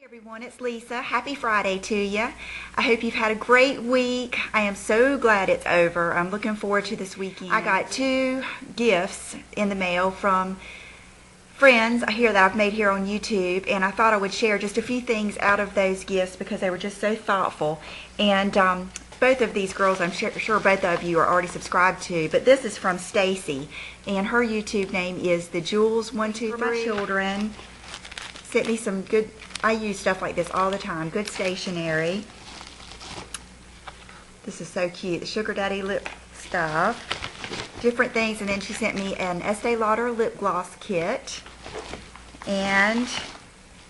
Everyone, it's Lisa. Happy Friday to you. I hope you've had a great week. I am so glad it's over. I'm looking forward to this weekend. I got 2 gifts in the mail from friends here that I've made here on YouTube, and I thought I would share just a few things out of those gifts because they were just so thoughtful. And both of these girls, I'm sure both of you are already subscribed to, but this is from Stacy, and her YouTube name is the Jules123. For my children, sent me some good, I use stuff like this all the time, good stationery. This is so cute, the Sugar Daddy lip stuff, different things, and then she sent me an Estee Lauder lip gloss kit, and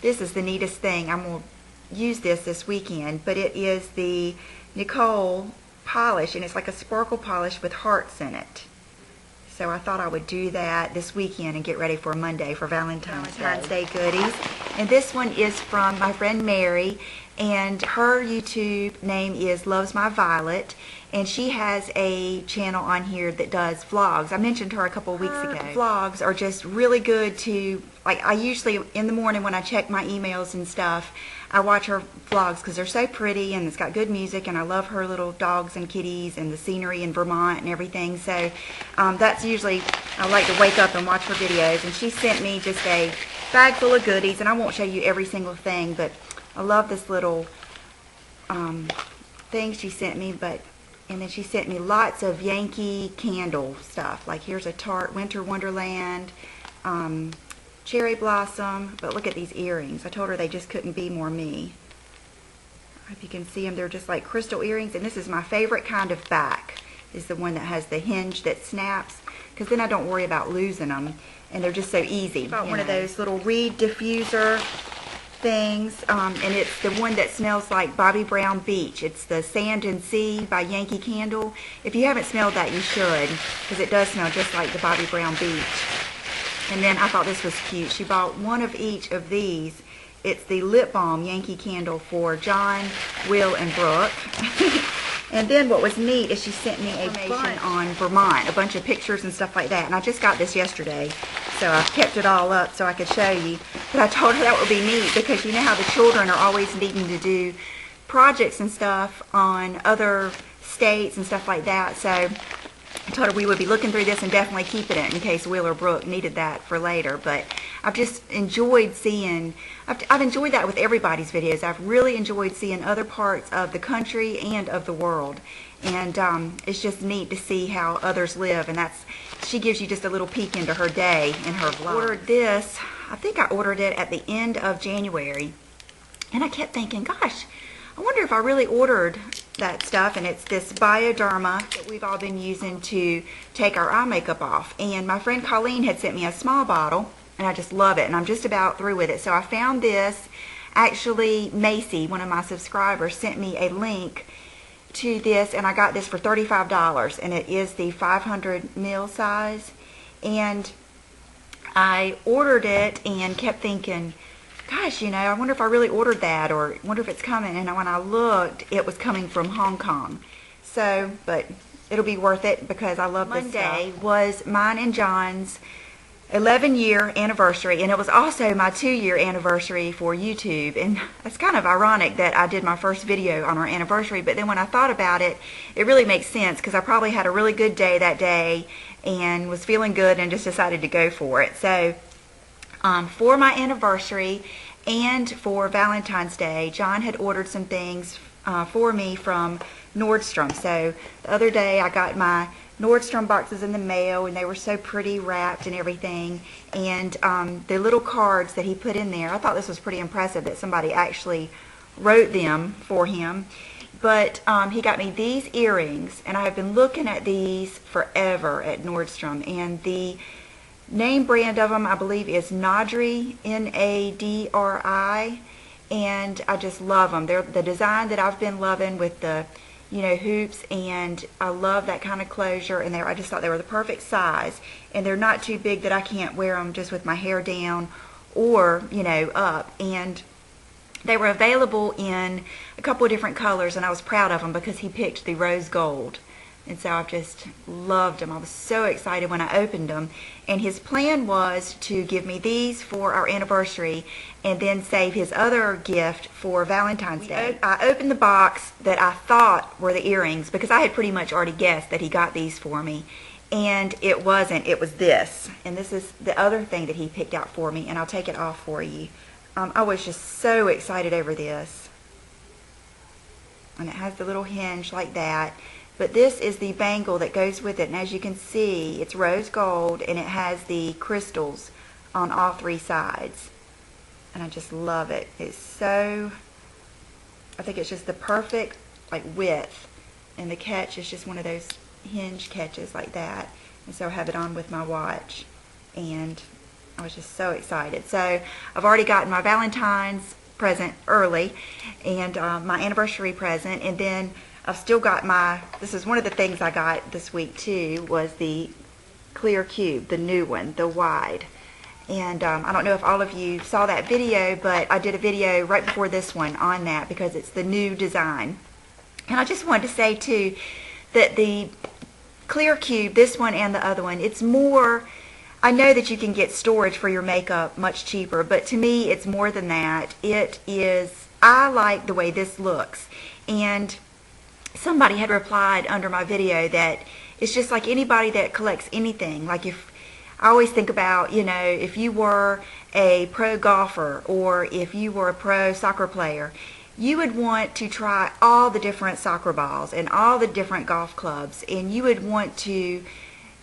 this is the neatest thing. I'm going to use this weekend, but it is the Nicole polish, and it's like a sparkle polish with hearts in it. So I thought I would do that this weekend and get ready for Monday for Valentine's Day goodies. And this one is from my friend Mary, and her YouTube name is Loves My Violet, and she has a channel on here that does vlogs. I mentioned her a couple of weeks ago. Vlogs are just really good to, like, I usually in the morning when I check my emails and stuff, I watch her vlogs because they're so pretty and it's got good music, and I love her little dogs and kitties and the scenery in Vermont and everything. So that's usually, I like to wake up and watch her videos, and she sent me just a bag full of goodies, and I won't show you every single thing, but I love this little thing she sent me. And then she sent me lots of Yankee candle stuff, like here's a Tarte Winter Wonderland, Cherry Blossom, but look at these earrings. I told her they just couldn't be more me. I hope you can see them. They're just like crystal earrings, and this is my favorite kind of back, is the one that has the hinge that snaps, because then I don't worry about losing them, and they're just so easy. I bought one of those little reed diffuser things, and it's the one that smells like Bobby Brown Beach. It's the Sand and Sea by Yankee Candle. If you haven't smelled that, you should, because it does smell just like the Bobby Brown Beach. And then I thought this was cute. She bought one of each of these. It's the Lip Balm Yankee Candle for John, Will, and Brooke. And then what was neat is she sent me information on Vermont, a bunch of pictures and stuff like that. And I just got this yesterday, so I kept it all up so I could show you. But I told her that would be neat because you know how the children are always needing to do projects and stuff on other states and stuff like that. So I told her we would be looking through this and definitely keeping it in case Will or Brooke needed that for later. But I've just enjoyed seeing, I've enjoyed that with everybody's videos. I've really enjoyed seeing other parts of the country and of the world. And it's just neat to see how others live. And she gives you just a little peek into her day in her vlog. I ordered this, I think I ordered it at the end of January. And I kept thinking, gosh, I wonder if I really ordered that stuff. And it's this Bioderma that we've all been using to take our eye makeup off. And my friend Colleen had sent me a small bottle, and I just love it, and I'm just about through with it. So I found this. Actually, Macy, one of my subscribers, sent me a link to this, and I got this for $35, and it is the 500 ml size. And I ordered it and kept thinking, gosh, you know, I wonder if I really ordered that, or wonder if it's coming. And when I looked, it was coming from Hong Kong. So, but it'll be worth it because I love this stuff. Monday was mine and John's 11-year anniversary, and it was also my 2-year anniversary for YouTube. And it's kind of ironic that I did my first video on our anniversary, but then when I thought about it, it really makes sense because I probably had a really good day that day and was feeling good and just decided to go for it. So for my anniversary and for Valentine's Day, John had ordered some things for me from Nordstrom. So the other day I got my Nordstrom boxes in the mail, and they were so pretty wrapped and everything. And the little cards that he put in there, I thought this was pretty impressive that somebody actually wrote them for him. But he got me these earrings, and I have been looking at these forever at Nordstrom. And the name brand of them, I believe, is Nadri, N-A-D-R-I, and I just love them. They're the design that I've been loving with the, you know, hoops, and I love that kind of closure, and I just thought they were the perfect size, and they're not too big that I can't wear them just with my hair down or, you know, up. And they were available in a couple of different colors, and I was proud of them because he picked the rose gold. And so I've just loved them. I was so excited when I opened them. And his plan was to give me these for our anniversary and then save his other gift for Valentine's Day. I opened the box that I thought were the earrings because I had pretty much already guessed that he got these for me. And it wasn't. It was this. And this is the other thing that he picked out for me. And I'll take it off for you. I was just so excited over this. And it has the little hinge like that. But this is the bangle that goes with it. And as you can see, it's rose gold. And it has the crystals on all three sides. And I just love it. It's so, I think it's just the perfect like width. And the catch is just one of those hinge catches like that. And so I have it on with my watch. And I was just so excited. So I've already gotten my Valentine's present early. And my anniversary present. And then I've still got my, this is one of the things I got this week too, was the clear cube, the new one, the wide. And I don't know if all of you saw that video, but I did a video right before this one on that because it's the new design. And I just wanted to say too that the clear cube, this one and the other one, it's more, I know that you can get storage for your makeup much cheaper, but to me it's more than that. It is, I like the way this looks. And somebody had replied under my video that it's just like anybody that collects anything. Like if, I always think about, you know, if you were a pro golfer or if you were a pro soccer player, you would want to try all the different soccer balls and all the different golf clubs, and you would want to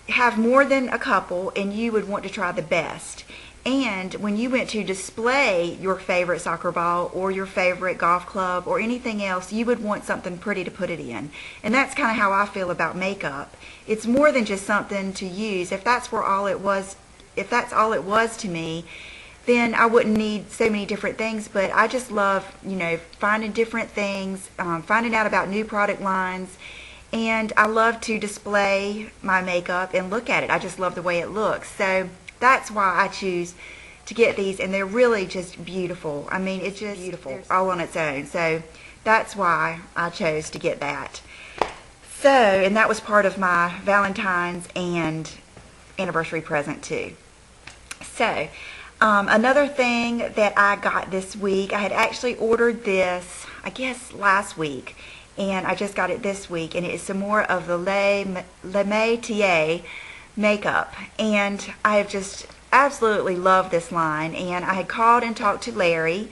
have more than a couple, and you would want to try the best. And when you went to display your favorite soccer ball or your favorite golf club or anything else, you would want something pretty to put it in. And that's kind of how I feel about makeup. It's more than just something to use. If that's where all it was, if that's all it was to me, then I wouldn't need so many different things. But I just love, you know, finding different things, finding out about new product lines. And I love to display my makeup and look at it. I just love the way it looks. So that's why I choose to get these, and they're really just beautiful. I mean, it's just beautiful all on its own. So that's why I chose to get that. So, and that was part of my Valentine's and anniversary present too. So, another thing that I got this week, I had actually ordered this, I guess, last week, and I just got it this week, and it is some more of the Metier makeup, and I have just absolutely loved this line. And I had called and talked to Larry.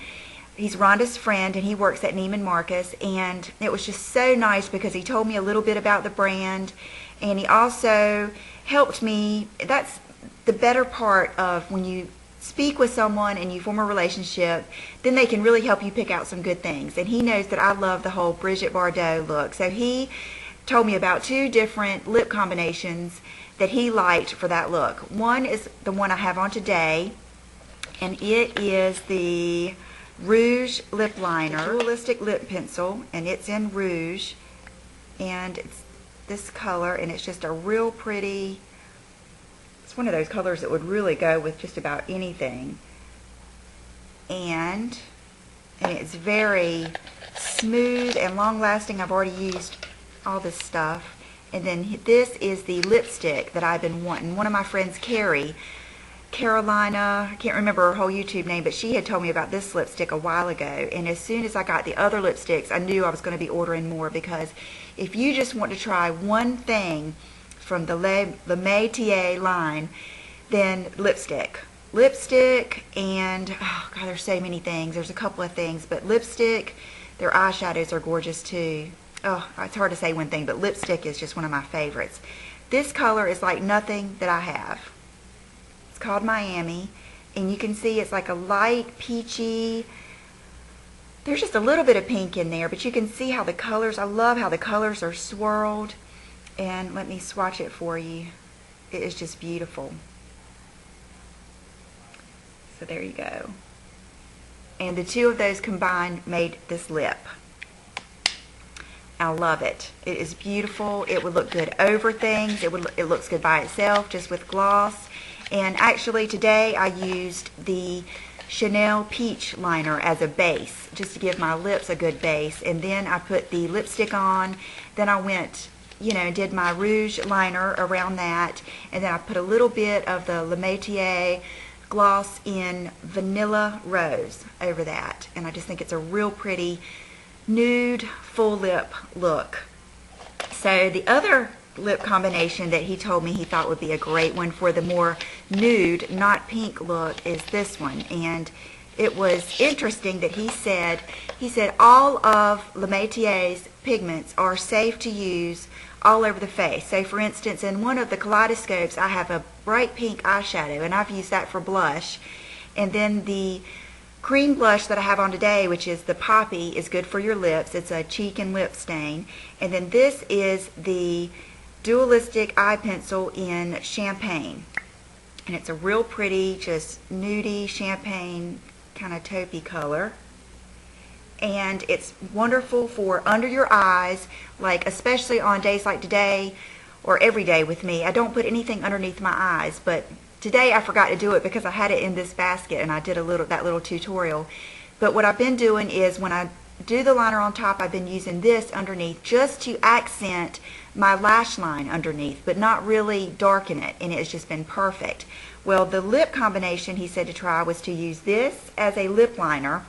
He's Rhonda's friend, and he works at Neiman Marcus, and it was just so nice because he told me a little bit about the brand, and he also helped me. That's the better part of when you speak with someone and you form a relationship, then they can really help you pick out some good things. And he knows that I love the whole Brigitte Bardot look, so he told me about 2 different lip combinations that he liked for that look. One is the one I have on today, and it is the Rouge lip liner, dualistic lip pencil, and it's in Rouge, and it's this color, and it's just a real pretty, it's one of those colors that would really go with just about anything. And it's very smooth and long lasting. I've already used all this stuff. And then this is the lipstick that I've been wanting. One of my friends, Carolina, I can't remember her whole YouTube name, but she had told me about this lipstick a while ago. And as soon as I got the other lipsticks, I knew I was going to be ordering more, because if you just want to try one thing from the Metier line, then lipstick. Lipstick and, oh God, there's so many things. There's a couple of things, but lipstick, their eyeshadows are gorgeous too. Oh, it's hard to say one thing, but lipstick is just one of my favorites. This color is like nothing that I have. It's called Miami, and you can see it's like a light peachy. There's just a little bit of pink in there, but you can see how the colors, I love how the colors are swirled. And let me swatch it for you. It is just beautiful. So there you go. And the 2 of those combined made this lip. I love it. It is beautiful. It would look good over things. It looks good by itself, just with gloss. And actually today I used the Chanel Peach liner as a base, just to give my lips a good base. And then I put the lipstick on. Then I went you know, did my rouge liner around that, and then I put a little bit of the Metier gloss in Vanilla Rose over that, and I just think it's a real pretty nude full lip look. So the other lip combination that he told me he thought would be a great one for the more nude, not pink look is this one. And it was interesting that he said all of Le Metier's pigments are safe to use all over the face. So for instance, in one of the kaleidoscopes I have a bright pink eyeshadow, and I've used that for blush, and then the cream blush that I have on today, which is the Poppy, is good for your lips. It's a cheek and lip stain. And then this is the Dualistic eye pencil in Champagne, and it's a real pretty, just nudie champagne kind of taupey color, and it's wonderful for under your eyes, like especially on days like today or every day with me. I don't put anything underneath my eyes, but today I forgot to do it because I had it in this basket and I did that little tutorial. But what I've been doing is when I do the liner on top, I've been using this underneath just to accent my lash line underneath, but not really darken it, and it's just been perfect. Well, the lip combination he said to try was to use this as a lip liner,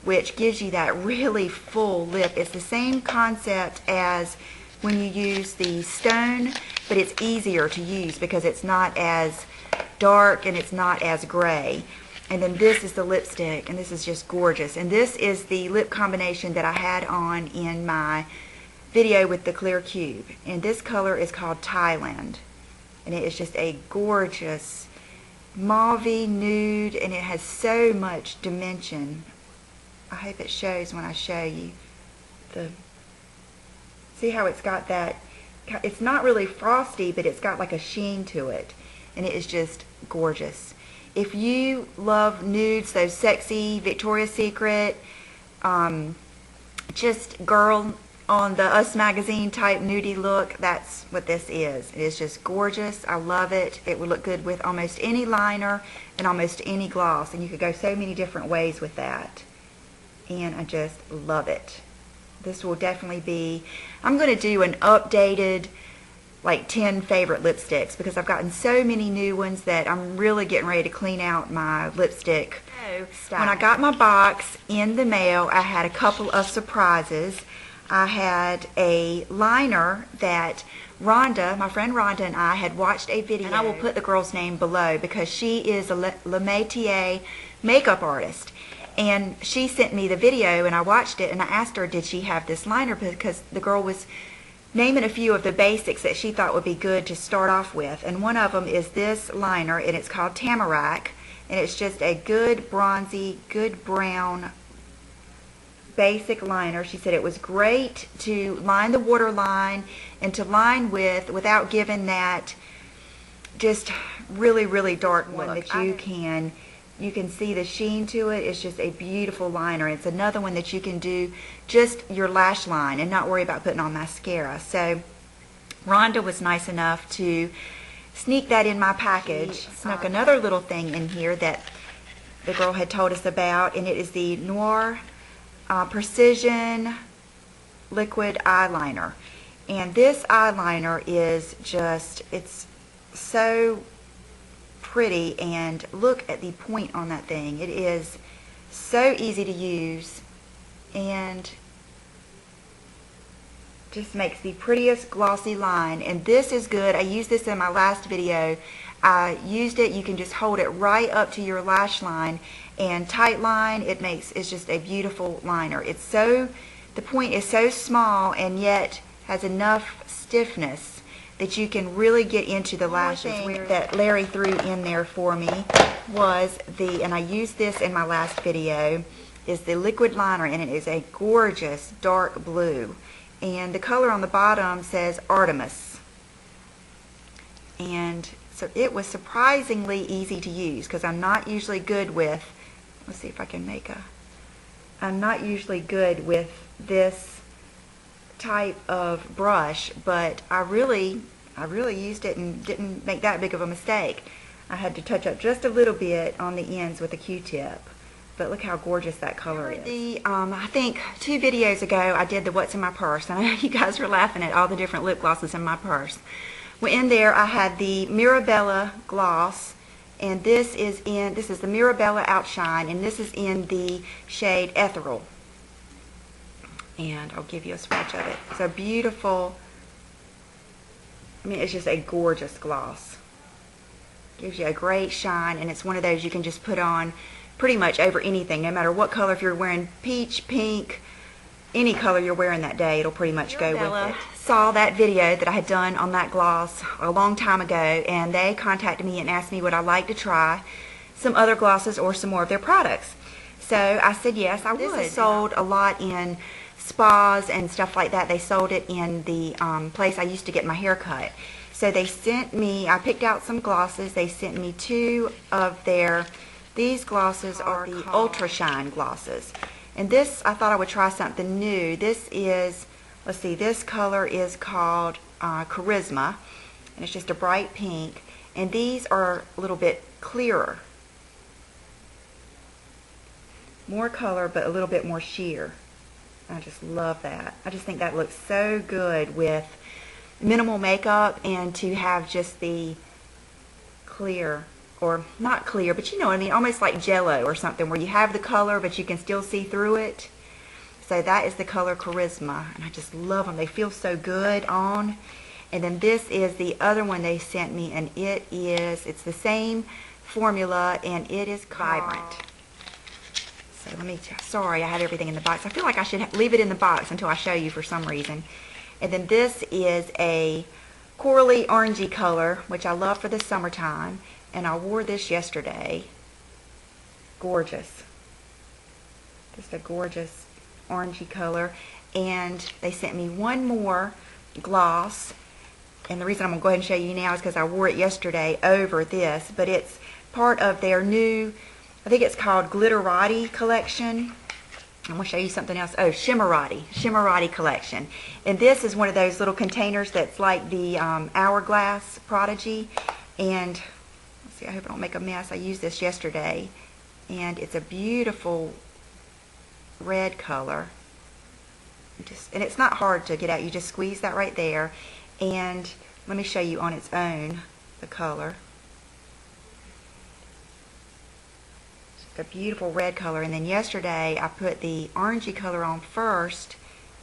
which gives you that really full lip. It's the same concept as when you use the Stone, but it's easier to use because it's not as dark and it's not as gray. And then this is the lipstick, and this is just gorgeous. And this is the lip combination that I had on in my video with the clear cube. And this color is called Thailand. And it is just a gorgeous mauvey nude, and it has so much dimension. I hope it shows when I show you. See how it's got that, it's not really frosty, but it's got like a sheen to it. And it is just gorgeous. If you love nudes, those sexy Victoria's Secret, just girl on the Us magazine type nudie look, that's what this is. It is just gorgeous. I love it. It would look good with almost any liner and almost any gloss, and you could go so many different ways with that. And I just love it. This will definitely be, I'm going to do an updated like 10 favorite lipsticks because I've gotten so many new ones that I'm really getting ready to clean out my lipstick style. When I got my box in the mail, I had a couple of surprises. I had a liner that Rhonda, my friend Rhonda, and I had watched a video, and I will put the girl's name below because she is a Le Metier makeup artist. And she sent me the video and I watched it, and I asked her did she have this liner because the girl was naming a few of the basics that she thought would be good to start off with. And one of them is this liner, and it's called Tamarack, and it's just a good bronzy, good brown basic liner. She said it was great to line the waterline and to line with without giving that just really, really dark one that you can see the sheen to it. It's just a beautiful liner. It's another one that you can do just your lash line and not worry about putting on mascara. So Rhonda was nice enough to sneak that in my package. She snuck another little thing in here that the girl had told us about, and it is the Noir Precision Liquid Eyeliner. And this eyeliner is just, it's so pretty, and look at the point on that thing. It is so easy to use and just makes the prettiest glossy line. And this is good. I used this in my last video. I used it. You can just hold it right up to your lash line and tight line. It's just a beautiful liner. It's so, the point is so small and yet has enough stiffness that you can really get into the lashes. That Larry threw in there for me was and I used this in my last video, is the liquid liner, and it is a gorgeous dark blue. And the color on the bottom says Artemis. And so it was surprisingly easy to use because I'm not usually good with, let's see if I can make I'm not usually good with this type of brush, but I really used it and didn't make that big of a mistake. I had to touch up just a little bit on the ends with a Q-tip, but look how gorgeous that color is. I think 2 videos ago I did the what's in my purse. I know you guys were laughing at all the different lip glosses in my purse. Well, in there I had the Mirabella gloss, and this is the Mirabella Outshine, and this is in the shade Ethereal. And I'll give you a swatch of it. It's a beautiful, I mean, it's just a gorgeous gloss. Gives you a great shine, and it's one of those you can just put on pretty much over anything, no matter what color. If you're wearing peach, pink, any color you're wearing that day, it'll pretty much go with it. Saw that video that I had done on that gloss a long time ago, and they contacted me and asked me would I like to try some other glosses or some more of their products. So I said yes, I would. This is sold a lot in spas and stuff like that. They sold it in the place I used to get my hair cut. So they sent me, I picked out some glosses. They sent me 2 of these glosses are the Ultra Shine glosses. And this, I thought I would try something new. This is, let's see, this color is called Charisma, and it's just a bright pink. And these are a little bit clearer. More color, but a little bit more sheer. I just love that. I just think that looks so good with minimal makeup, and to have just the clear, or not clear, but you know what I mean, almost like Jello or something, where you have the color but you can still see through it. So that is the color Charisma, and I just love them. They feel so good on. And then this is the other one they sent me, and it's the same formula, and it is Vibrant. So let me, sorry, I had everything in the box. I feel like I should leave it in the box until I show you for some reason. And then this is a corally orangey color, which I love for the summertime. And I wore this yesterday. Gorgeous. Just a gorgeous orangey color. And they sent me one more gloss. And the reason I'm going to go ahead and show you now is because I wore it yesterday over this. But it's part of their new, I think it's called Glitterati collection. I'm going to show you something else. Oh, Shimmeratti collection. And this is one of those little containers that's like the Hourglass Prodigy. And let's see, I hope I don't make a mess. I used this yesterday. And it's a beautiful red color. And it's not hard to get out. You just squeeze that right there. And let me show you on its own the color. A beautiful red color. And then yesterday I put the orangey color on first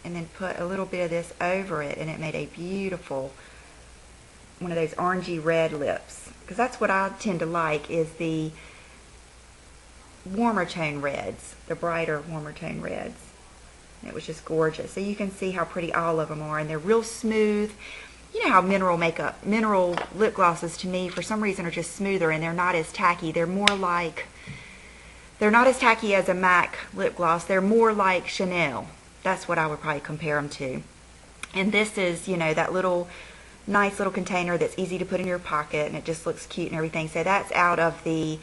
and then put a little bit of this over it, and it made a beautiful one of those orangey red lips, because that's what I tend to like, is the warmer tone reds, the brighter warmer tone reds. And it was just gorgeous. So you can see how pretty all of them are, and they're real smooth. You know how mineral lip glosses to me for some reason are just smoother, and they're not as tacky. They're more like, they're not as tacky as a MAC lip gloss. They're more like Chanel. That's what I would probably compare them to. And this is, you know, that little nice little container that's easy to put in your pocket, and it just looks cute and everything. So that's out of the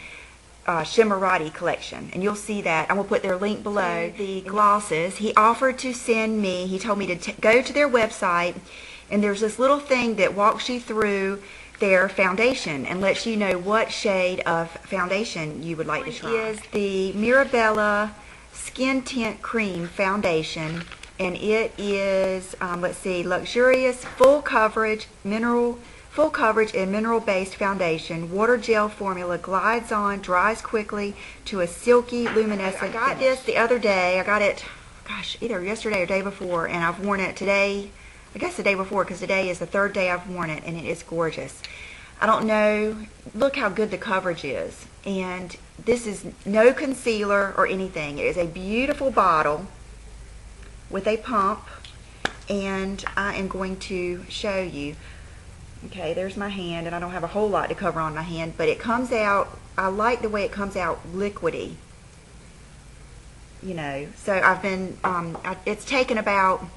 Shimmeratti collection, and you'll see that. I'm going to put their link below. The glosses, he offered to send me, he told me to go to their website, and there's this little thing that walks you through their foundation and lets you know what shade of foundation you would like to try. Is the Mirabella Skin Tint Cream Foundation, and it is, let's see, luxurious, full coverage and mineral-based foundation. Water gel formula, glides on, dries quickly to a silky, luminescent finish. I got this the other day. I got it, gosh, either yesterday or day before, and I've worn it today. I guess the day before, because today is the 3rd day I've worn it, and it is gorgeous. I don't know, look how good the coverage is. And this is no concealer or anything. It is a beautiful bottle with a pump, and I am going to show you. Okay, there's my hand, and I don't have a whole lot to cover on my hand, but it comes out, I like the way it comes out liquidy. You know, so I've been, it's taken about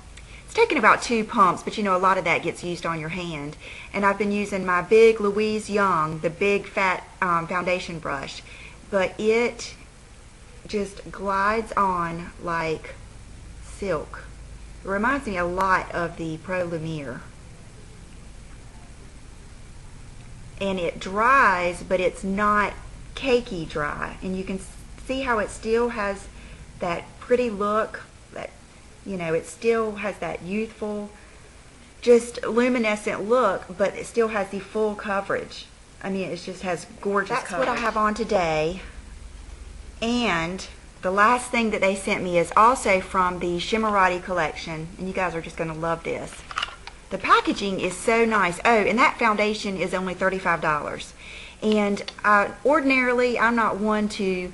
2 pumps, but you know, a lot of that gets used on your hand. And I've been using my big Louise Young, the big fat foundation brush, but it just glides on like silk. It reminds me a lot of the Pro Lumiere. And it dries, but it's not cakey dry. And you can see how it still has that pretty look, that, you know, it still has that youthful, just luminescent look, but it still has the full coverage. I mean, it just has gorgeous coverage. That's what I have on today. And the last thing that they sent me is also from the Shimmeratti collection, and you guys are just going to love this. The packaging is so nice. Oh, and that foundation is only $35. And ordinarily, I'm not one to,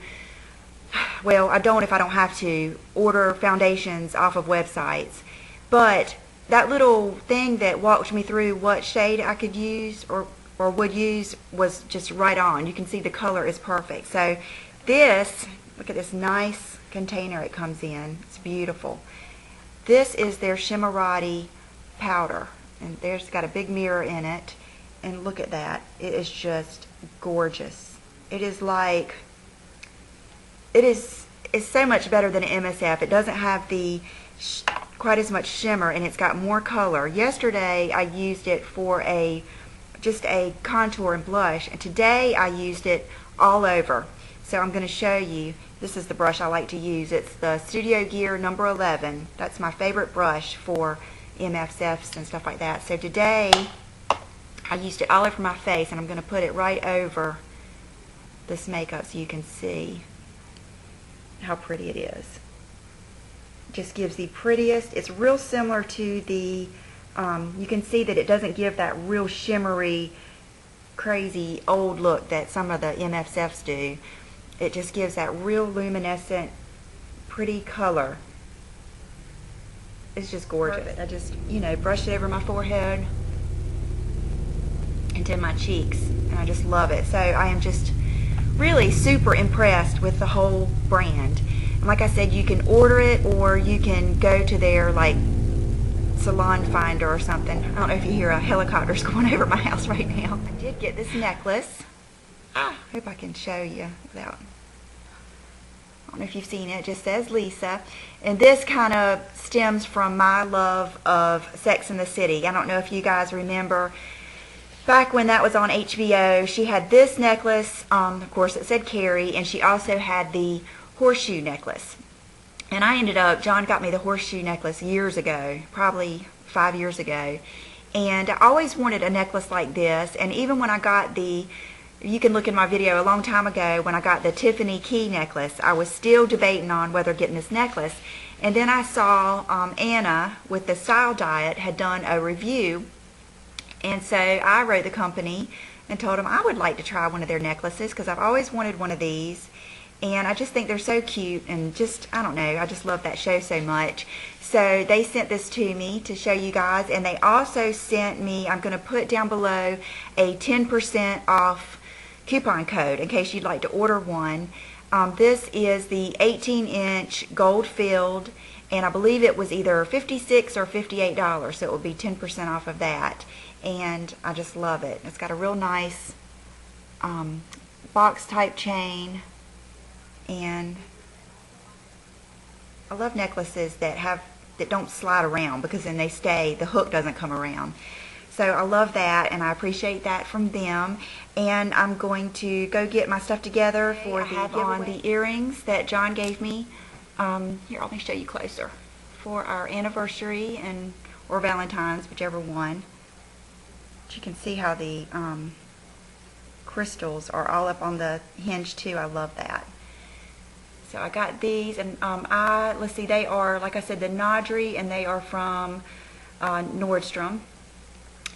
well, I don't if I don't have to, order foundations off of websites. But that little thing that walked me through what shade I could use or would use was just right on. You can see the color is perfect. So this, look at this nice container it comes in. It's beautiful. This is their Shimmeratti powder. And there's got a big mirror in it. And look at that. It is just gorgeous. It is like, it's so much better than an MSF. It doesn't have the quite as much shimmer, and it's got more color. Yesterday I used it for just a contour and blush, and today I used it all over. So I'm going to show you. This is the brush I like to use. It's the Studio Gear number 11. That's my favorite brush for MSFs and stuff like that. So today I used it all over my face, and I'm going to put it right over this makeup so you can see how pretty it is. It just gives the prettiest. It's real similar to the, you can see that it doesn't give that real shimmery, crazy old look that some of the MSFs do. It just gives that real luminescent, pretty color. It's just gorgeous. Perfect. I just, you know, brushed it over my forehead into my cheeks, and I just love it. So I am just really super impressed with the whole brand. And like I said, you can order it, or you can go to their like salon finder or something. I don't know if you hear a helicopter's going over my house right now. I did get this necklace. I hope I can show you without, I don't know if you've seen it. It just says Lisa, and this kind of stems from my love of Sex and the City. I don't know if you guys remember back when that was on HBO. She had this necklace, of course it said Carrie, and she also had the horseshoe necklace. And I ended up, John got me the horseshoe necklace years ago, probably 5 years ago, and I always wanted a necklace like this. And even when I got the, you can look in my video a long time ago when I got the Tiffany key necklace, I was still debating on whether getting this necklace. And then I saw Anna with the Style Diet had done a review, and so I wrote the company and told them I would like to try one of their necklaces because I've always wanted one of these, and I just think they're so cute, and just, I don't know, I just love that show so much. So they sent this to me to show you guys, and they also sent me, I'm going to put down below, a 10% off coupon code in case you'd like to order one. This is the 18-inch gold filled, and I believe it was either $56 or $58, so it would be 10% off of that. And I just love it. It's got a real nice box type chain, and I love necklaces that don't slide around, because then they stay, the hook doesn't come around. So I love that, and I appreciate that from them. And I'm going to go get my stuff together for the earrings that John gave me. Here, let me show you closer. For our anniversary or Valentine's, whichever one. But you can see how the crystals are all up on the hinge too. I love that. So I got these, and let's see, they are, like I said, the Naudry, and they are from Nordstrom.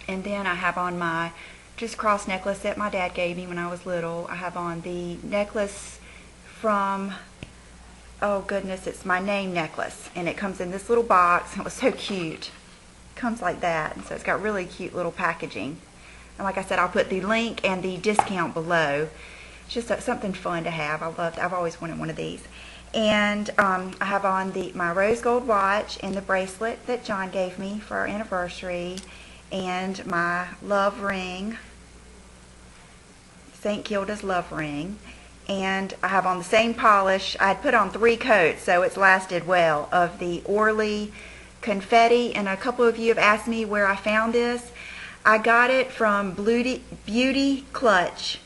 And then I have on my just cross necklace that my dad gave me when I was little. I have on the necklace from, oh goodness, it's my name necklace, and it comes in this little box, and it was so cute. It comes like that, and so it's got really cute little packaging. And like I said, I'll put the link and the discount below. It's just something fun to have. I've always wanted one of these. And I have on my rose gold watch and the bracelet that John gave me for our anniversary, and my love ring, St. Kilda's love ring. And I have on the same polish. I had put on 3 coats, so it's lasted well, of the Orly Confetti. And a couple of you have asked me where I found this. I got it from Beauty Clutch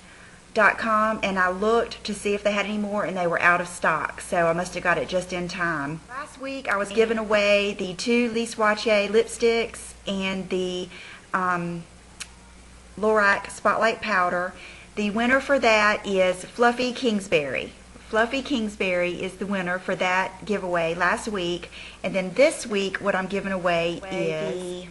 and I looked to see if they had any more, and they were out of stock, so I must have got it just in time. Last week I was giving away the 2 Lise Watier lipsticks and the Lorac Spotlight Powder. The winner for that is Fluffy Kingsbury. Fluffy Kingsbury is the winner for that giveaway last week. And then this week what I'm giving away is the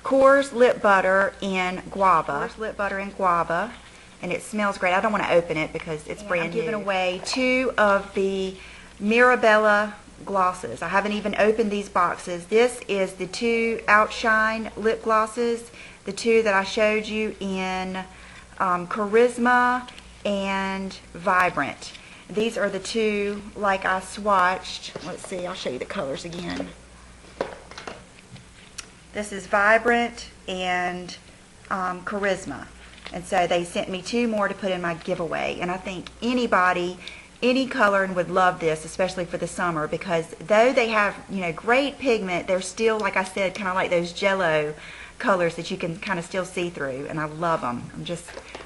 Coors Lip Butter in Guava. Coors Lip Butter in Guava. And it smells great. I don't want to open it because it's brand new. I'm giving away 2 of the Mirabella glosses. I haven't even opened these boxes. This is the 2 Outshine lip glosses. The 2 that I showed you in Charisma and Vibrant. These are the 2 like I swatched. Let's see, I'll show you the colors again. This is Vibrant and Charisma. And so they sent me 2 more to put in my giveaway. And I think anybody, any color would love this, especially for the summer, because though they have, you know, great pigment, they're still, like I said, kind of like those Jello colors that you can kind of still see through. And I love them. I'm just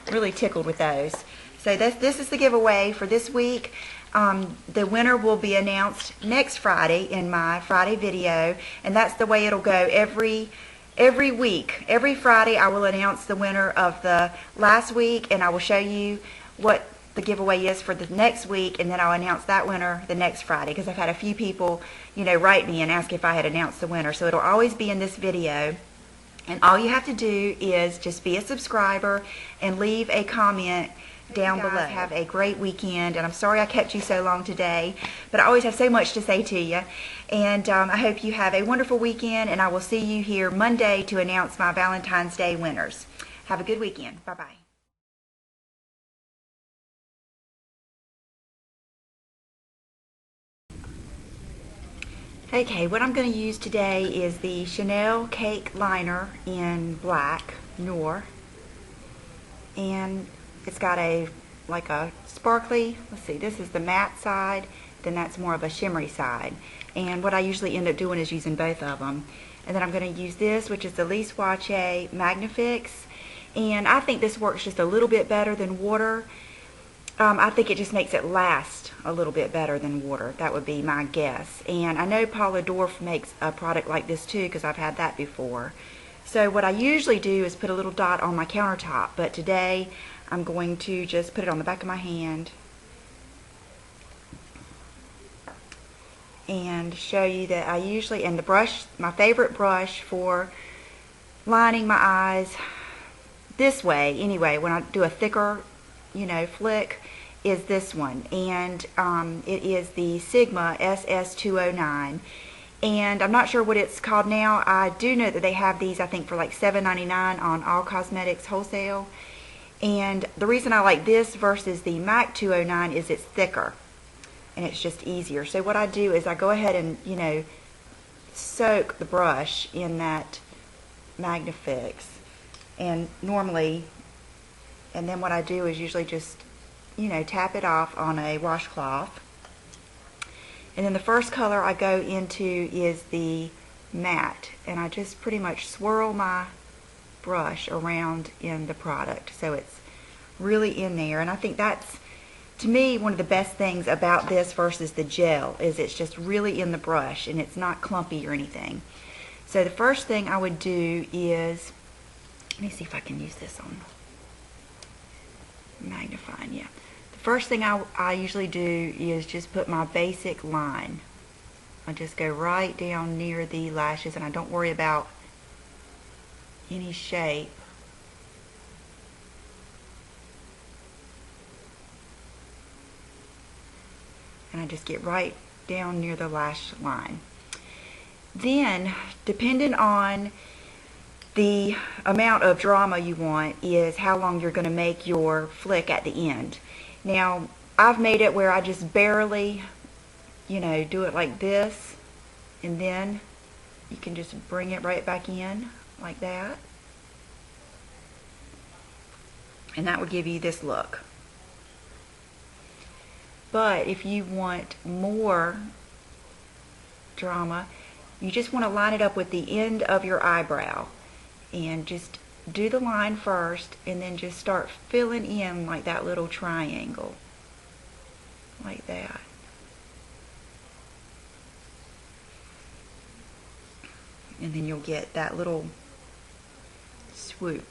really tickled with those. So this is the giveaway for this week. The winner will be announced next Friday in my Friday video, and that's the way it'll go every week. Every Friday I will announce the winner of the last week, and I will show you what the giveaway is for the next week, and then I'll announce that winner the next Friday, because I've had a few people, you know, write me and ask if I had announced the winner. So it'll always be in this video. And all you have to do is just be a subscriber and leave a comment down below. Have a great weekend, and I'm sorry I kept you so long today, but I always have so much to say to you. And I hope you have a wonderful weekend, and I will see you here Monday to announce my Valentine's Day winners. Have a good weekend. Bye-bye. Okay, what I'm going to use today is the Chanel Cake Liner in black, Noir. And it's got like a sparkly, let's see, this is the matte side, then that's more of a shimmery side. And what I usually end up doing is using both of them. And then I'm going to use this, which is the Lise Watier Magnifix. And I think this works just a little bit better than water. I think it just makes it last a little bit better than water. That would be my guess. And I know Paula Dorf makes a product like this too, because I've had that before. So what I usually do is put a little dot on my countertop, but today I'm going to just put it on the back of my hand and show you that I usually, and the brush, my favorite brush for lining my eyes this way anyway, when I do a thicker, you know, flick, is this one. And it is the Sigma SS209. And I'm not sure what it's called now. I do know that they have these, I think, for like $7.99 on All Cosmetics Wholesale. And the reason I like this versus the MAC 209 is it's thicker and it's just easier. So what I do is I go ahead and, you know, soak the brush in that Magnifix. And normally, and then what I do is usually just, you know, tap it off on a washcloth. And then the first color I go into is the matte, and I just pretty much swirl my brush around in the product so it's really in there. And I think that's, to me, one of the best things about this versus the gel is it's just really in the brush and it's not clumpy or anything. So the first thing I would do is, let me see if I can use this on magnifying. Yeah. First thing I usually do is just put my basic line. I just go right down near the lashes, and I don't worry about any shape. And I just get right down near the lash line. Then, depending on the amount of drama you want, is how long you're going to make your flick at the end. Now, I've made it where I just barely, you know, do it like this, and then you can just bring it right back in like that. And that would give you this look. But if you want more drama, you just want to line it up with the end of your eyebrow and just do the line first and then just start filling in like that little triangle. Like that. And then you'll get that little swoop.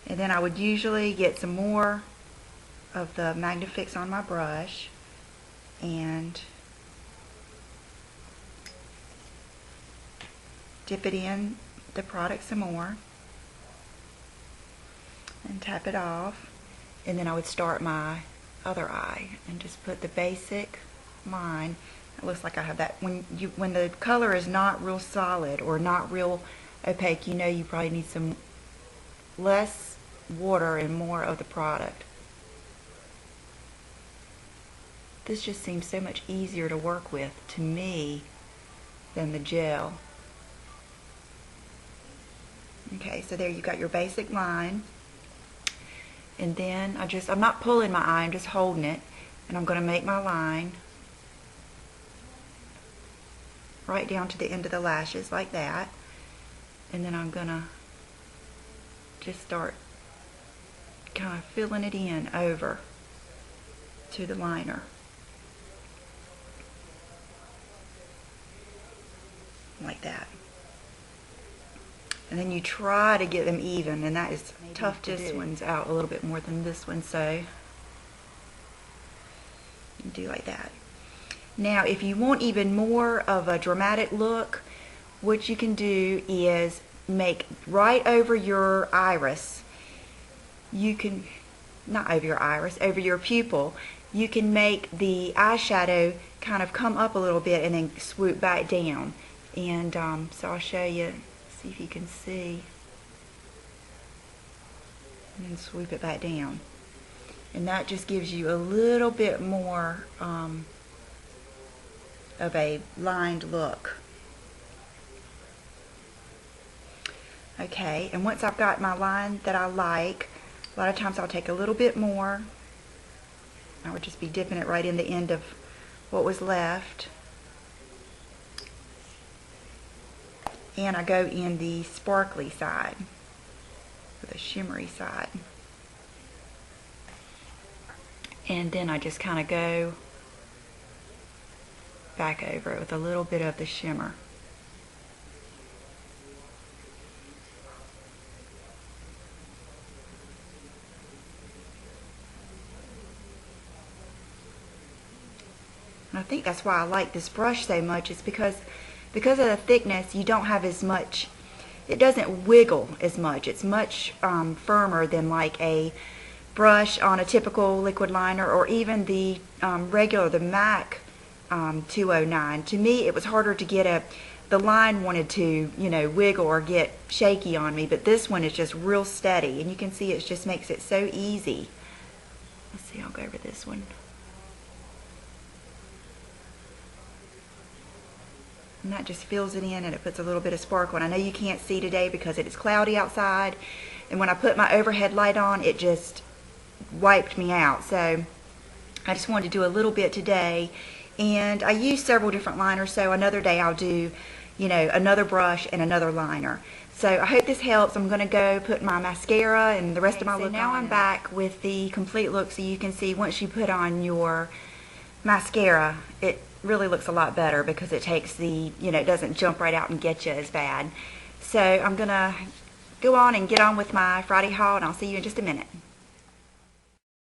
And then I would usually get some more of the Magnifix on my brush and dip it in the product some more and tap it off. And then I would start my other eye and just put the basic line. It looks like I have that. When the color is not real solid or not real opaque, you know you probably need some less water and more of the product. This just seems so much easier to work with to me than the gel. Okay, so there you got your basic line. And then I'm not pulling my eye, I'm just holding it, and I'm going to make my line right down to the end of the lashes like that. And then I'm going to just start kind of filling it in over to the liner. Like that. And then you try to get them even, and that is tough to do. This one's out a little bit more than this one, so you do like that. Now, if you want even more of a dramatic look, what you can do is make right over your iris. You can, not over your iris, over your pupil, you can make the eyeshadow kind of come up a little bit and then swoop back down. And so I'll show you, see if you can see. And then swoop it back down. And that just gives you a little bit more of a lined look. Okay, and once I've got my line that I like, a lot of times I'll take a little bit more. I would just be dipping it right in the end of what was left. And I go in the sparkly side, or the shimmery side. And then I just kind of go back over it with a little bit of the shimmer. And I think that's why I like this brush so much, is because of the thickness, you don't have as much, it doesn't wiggle as much. It's much firmer than like a brush on a typical liquid liner, or even the regular, the MAC 209. To me, it was harder to get the line wanted to, you know, wiggle or get shaky on me, but this one is just real steady, and you can see it just makes it so easy. Let's see, I'll go over this one. And that just fills it in, and it puts a little bit of sparkle. And I know you can't see today because it is cloudy outside, and when I put my overhead light on, it just wiped me out. So I just wanted to do a little bit today, and I use several different liners, so another day I'll do, you know, another brush and another liner. So I hope this helps. I'm going to go put my mascara and the rest of my look on. Now I'm back with the complete look, so you can see once you put on your mascara, it really looks a lot better because it takes the, you know, it doesn't jump right out and get you as bad. So I'm gonna go on and get on with my Friday haul, and I'll see you in just a minute.